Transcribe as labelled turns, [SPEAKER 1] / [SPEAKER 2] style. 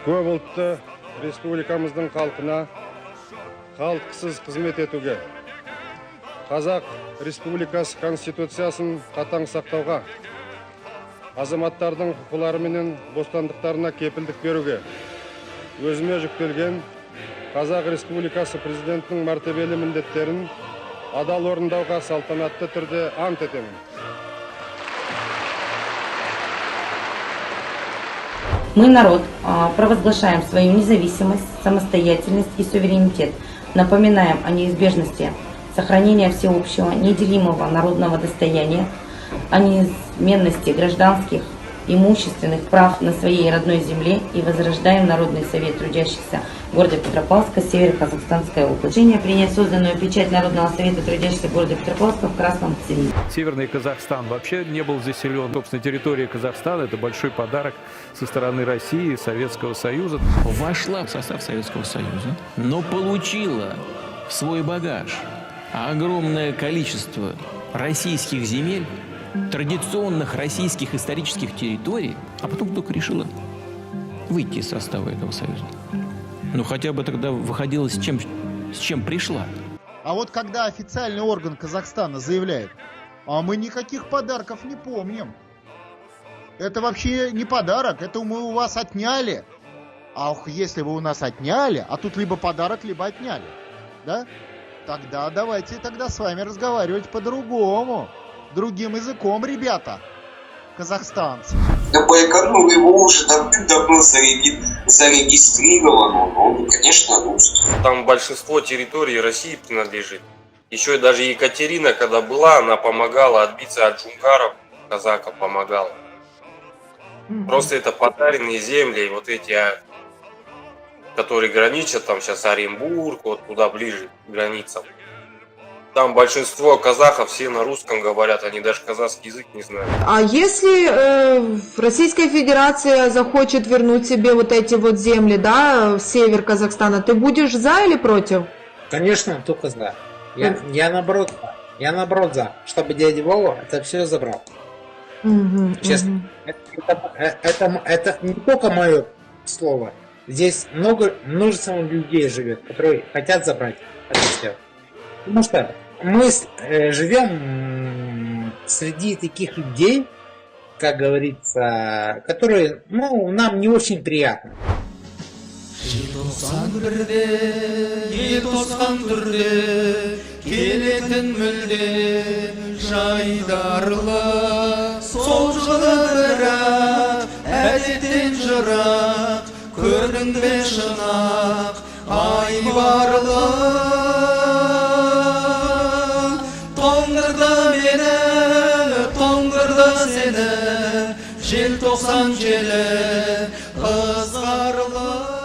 [SPEAKER 1] көп ұлтты республикамыздың халқына қалтқысыз қызмет етуге, Қазақ Республикасы Конституциясын қатаң сақтауға, азаматтардың құқылары менен бостандықтарына кепілдік беруге, өзіме жүктелген Қазақ Республикасы президентінің мәртебелі міндеттерін адал орындауға салтанатты түрде ант етемін.
[SPEAKER 2] Мы, народ, провозглашаем свою независимость, самостоятельность и суверенитет. Напоминаем о неизбежности сохранения всеобщего, неделимого народного достояния, о неизменности гражданских, имущественных прав на своей родной земле и возрождаем Народный совет трудящихся города Петропавловска, Северо-Казахстанская область. Решение принять созданную печать Народного совета трудящихся города Петропавловска в красном цвете.
[SPEAKER 3] Северный Казахстан вообще не был заселен. Собственно, территория Казахстана – это большой подарок со стороны России и Советского Союза.
[SPEAKER 4] Вошла в состав Советского Союза, но получила в свой багаж огромное количество российских земель, традиционных российских исторических территорий, а потом только решила выйти из состава этого союза. Ну хотя бы тогда выходила с чем пришла.
[SPEAKER 5] А вот когда официальный орган Казахстана заявляет, а мы никаких подарков не помним. Это вообще не подарок, это мы у вас отняли. А если вы у нас отняли, а тут либо подарок, либо отняли, да? Тогда давайте с вами разговаривать по-другому. Другим языком, ребята, казахстанцы.
[SPEAKER 6] Да Байконур его уже давно зарегистрирован, он, конечно, русский.
[SPEAKER 7] Там большинство территорий России принадлежит. Еще и даже Екатерина, когда была, она помогала отбиться от джунгаров, казаков помогала. Просто это подаренные земли, вот эти, которые граничат, там сейчас Оренбург, вот туда ближе к границам. Там большинство казахов все на русском говорят, они даже казахский язык не знают.
[SPEAKER 8] А если Российская Федерация захочет вернуть себе вот эти вот земли, да, в север Казахстана, ты будешь за или против?
[SPEAKER 9] Конечно, только за. Я наоборот за, чтобы дядя Вова это все забрал. Честно. Это не только мое слово. Здесь множество людей живет, которые хотят забрать это все. Потому что мы живем среди таких людей, как говорится, которые, нам не очень приятно.
[SPEAKER 10] Желтоқсан желі қызғарлы